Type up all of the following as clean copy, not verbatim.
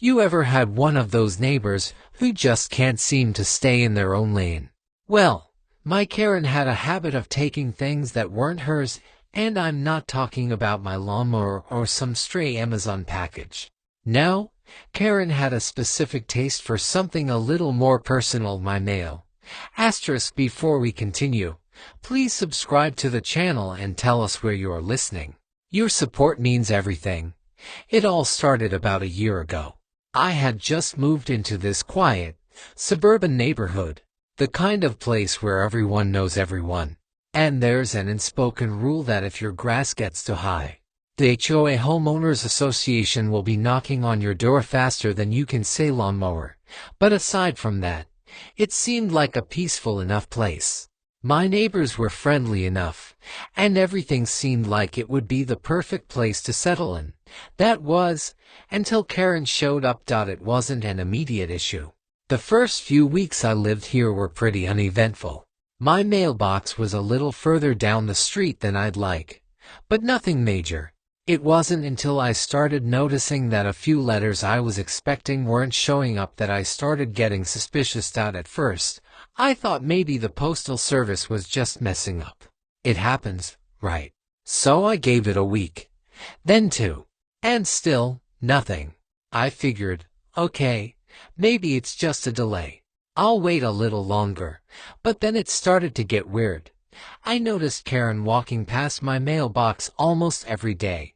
You ever had one of those neighbors who just can't seem to stay in their own lane? Well, my Karen had a habit of taking things that weren't hers, and I'm not talking about my lawnmower or some stray Amazon package. No, Karen had a specific taste for something a little more personal, my mail. Asterisk before we continue, please subscribe to the channel and tell us where you are listening. Your support means everything. It all started about a year ago. I had just moved into this quiet, suburban neighborhood, the kind of place where everyone knows everyone. And there's an unspoken rule that if your grass gets too high, the HOA Homeowners Association will be knocking on your door faster than you can say lawnmower. But aside from that, it seemed like a peaceful enough place. My neighbors were friendly enough, and everything seemed like it would be the perfect place to settle in. That was, until Karen showed up. It wasn't an immediate issue. The first few weeks I lived here were pretty uneventful. My mailbox was a little further down the street than I'd like, but nothing major. It wasn't until I started noticing that a few letters I was expecting weren't showing up that I started getting suspicious. At first, I thought maybe the postal service was just messing up. It happens, right? So I gave it a week, then two, and still nothing. I figured, okay, maybe it's just a delay. I'll wait a little longer. But then it started to get weird. I noticed Karen walking past my mailbox almost every day,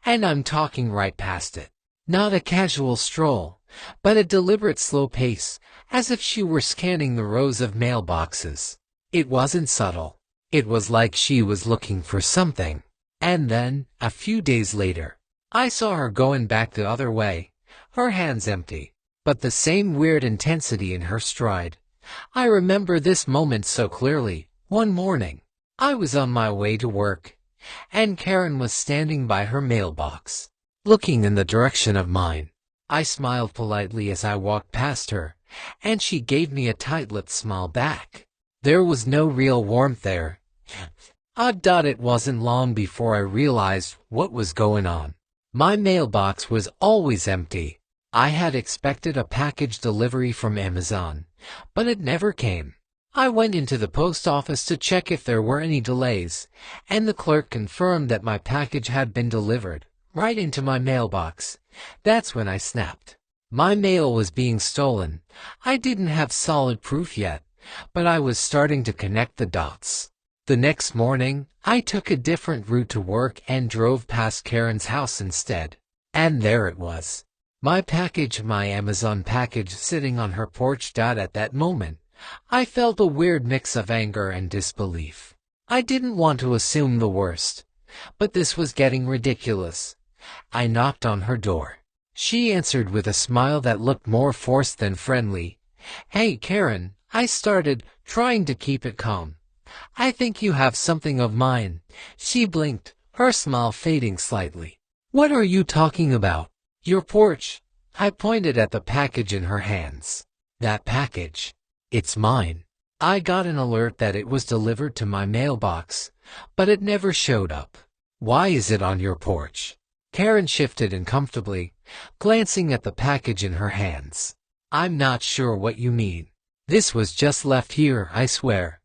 and I'm talking right past it. Not a casual stroll, but a deliberate slow pace, as if she were scanning the rows of mailboxes. It wasn't subtle. It was like she was looking for something. And then, a few days later, I saw her going back the other way, her hands empty, but the same weird intensity in her stride. I remember this moment so clearly. One morning, I was on my way to work, and Karen was standing by her mailbox, looking in the direction of mine. I smiled politely as I walked past her, and she gave me a tight-lipped smile back. There was no real warmth there. It wasn't long before I realized what was going on. My mailbox was always empty. I had expected a package delivery from Amazon, but it never came. I went into the post office to check if there were any delays, and the clerk confirmed that my package had been delivered, right into my mailbox. That's when I snapped. My mail was being stolen. I didn't have solid proof yet, but I was starting to connect the dots. The next morning, I took a different route to work and drove past Karen's house instead. And there it was. My Amazon package, sitting on her porch. At that moment, I felt a weird mix of anger and disbelief. I didn't want to assume the worst, but this was getting ridiculous. I knocked on her door. She answered with a smile that looked more forced than friendly. "Hey, Karen," I started, trying to keep it calm. "I think you have something of mine." She blinked, her smile fading slightly. "What are you talking about?" "Your porch." I pointed at the package in her hands. "That package? It's mine." I got an alert that it was delivered to my mailbox, but it never showed up. "Why is it on your porch?" Karen shifted uncomfortably, glancing at the package in her hands. "I'm not sure what you mean. This was just left here, I swear."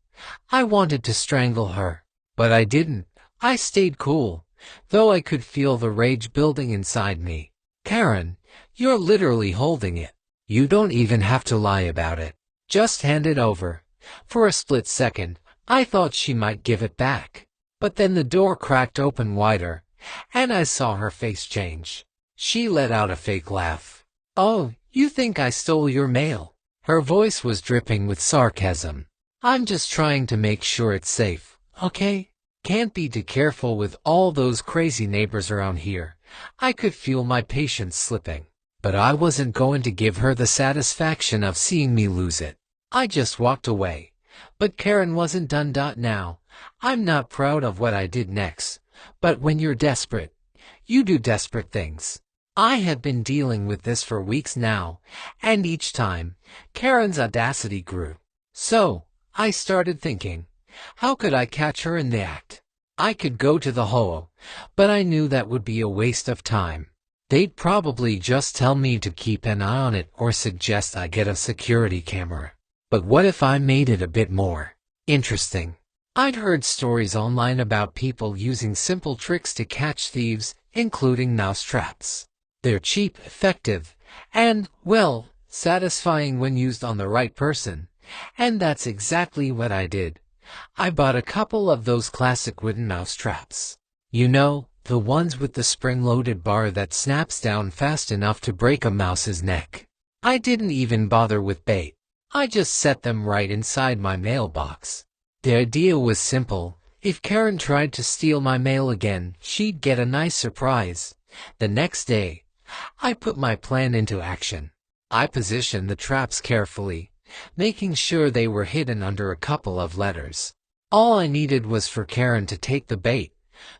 I wanted to strangle her, but I didn't. I stayed cool, though I could feel the rage building inside me. "Karen, you're literally holding it. You don't even have to lie about it. Just hand it over." For a split second, I thought she might give it back. But then the door cracked open wider, and I saw her face change. She let out a fake laugh. "Oh, you think I stole your mail?" Her voice was dripping with sarcasm. "I'm just trying to make sure it's safe, okay? Can't be too careful with all those crazy neighbors around here." I could feel my patience slipping, but I wasn't going to give her the satisfaction of seeing me lose it. I just walked away. But Karen wasn't done. Now, I'm not proud of what I did next, but when you're desperate, you do desperate things. I have been dealing with this for weeks now, and each time, Karen's audacity grew. So, I started thinking, how could I catch her in the act? I could go to the HOA, but I knew that would be a waste of time. They'd probably just tell me to keep an eye on it or suggest I get a security camera. But what if I made it a bit more interesting? I'd heard stories online about people using simple tricks to catch thieves, including mousetraps. They're cheap, effective, and, well, satisfying when used on the right person. And that's exactly what I did. I bought a couple of those classic wooden mousetraps. You know, the ones with the spring-loaded bar that snaps down fast enough to break a mouse's neck. I didn't even bother with bait. I just set them right inside my mailbox. The idea was simple. If Karen tried to steal my mail again, she'd get a nice surprise. The next day, I put my plan into action. I positioned the traps carefully, making sure they were hidden under a couple of letters. All I needed was for Karen to take the bait.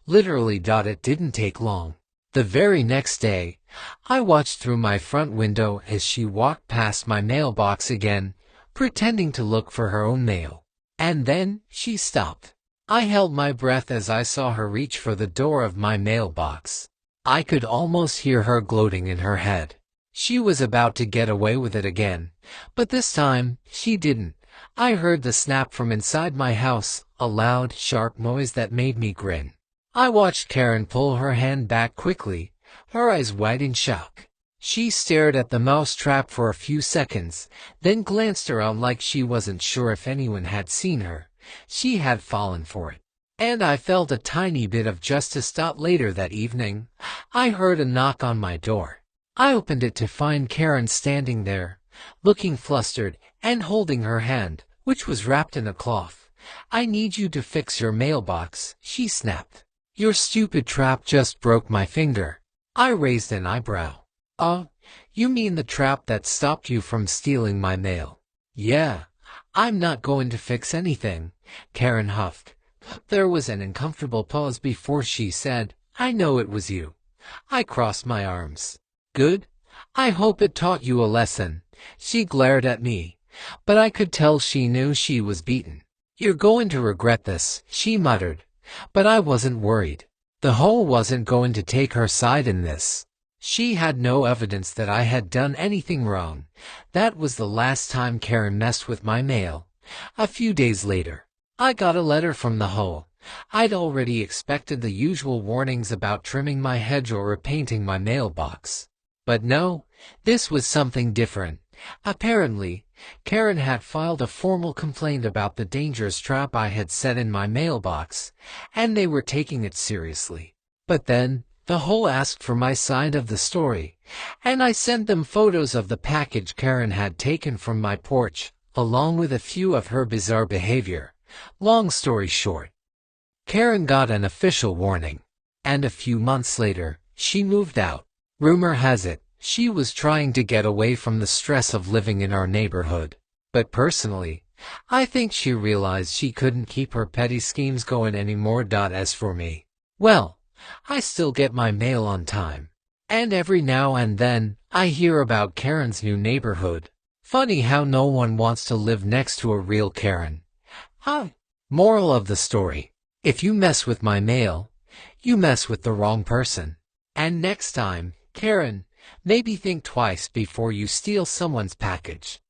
Literally, it didn't take long. The very next day, I watched through my front window as she walked past my mailbox again, pretending to look for her own mail. And then she stopped. I held my breath as I saw her reach for the door of my mailbox. I could almost hear her gloating in her head. She was about to get away with it again, but this time, she didn't. I heard the snap from inside my house, a loud, sharp noise that made me grin. I watched Karen pull her hand back quickly, her eyes wide in shock. She stared at the mousetrap for a few seconds, then glanced around like she wasn't sure if anyone had seen her. She had fallen for it. And I felt a tiny bit of justice. Later that evening, I heard a knock on my door. I opened it to find Karen standing there, looking flustered and holding her hand, which was wrapped in a cloth. "I need you to fix your mailbox," she snapped. "Your stupid trap just broke my finger." I raised an eyebrow. You mean the trap that stopped you from stealing my mail?" "Yeah, I'm not going to fix anything," Karen huffed. There was an uncomfortable pause before she said, "I know it was you." I crossed my arms. "Good. I hope it taught you a lesson." She glared at me, but I could tell she knew she was beaten. "You're going to regret this," she muttered. But I wasn't worried. The HOA wasn't going to take her side in this. She had no evidence that I had done anything wrong. That was the last time Karen messed with my mail. A few days later, I got a letter from the HOA. I'd already expected the usual warnings about trimming my hedge or repainting my mailbox. But no, this was something different. Apparently, Karen had filed a formal complaint about the dangerous trap I had set in my mailbox, and they were taking it seriously. But then, the HOA asked for my side of the story, and I sent them photos of the package Karen had taken from my porch, along with a few of her bizarre behavior. Long story short, Karen got an official warning, and a few months later, she moved out. Rumor has it, she was trying to get away from the stress of living in our neighborhood. But personally, I think she realized she couldn't keep her petty schemes going anymore. As for me, well, I still get my mail on time. And every now and then, I hear about Karen's new neighborhood. Funny how no one wants to live next to a real Karen. Moral of the story: if you mess with my mail, you mess with the wrong person. And next time, Karen, maybe think twice before you steal someone's package.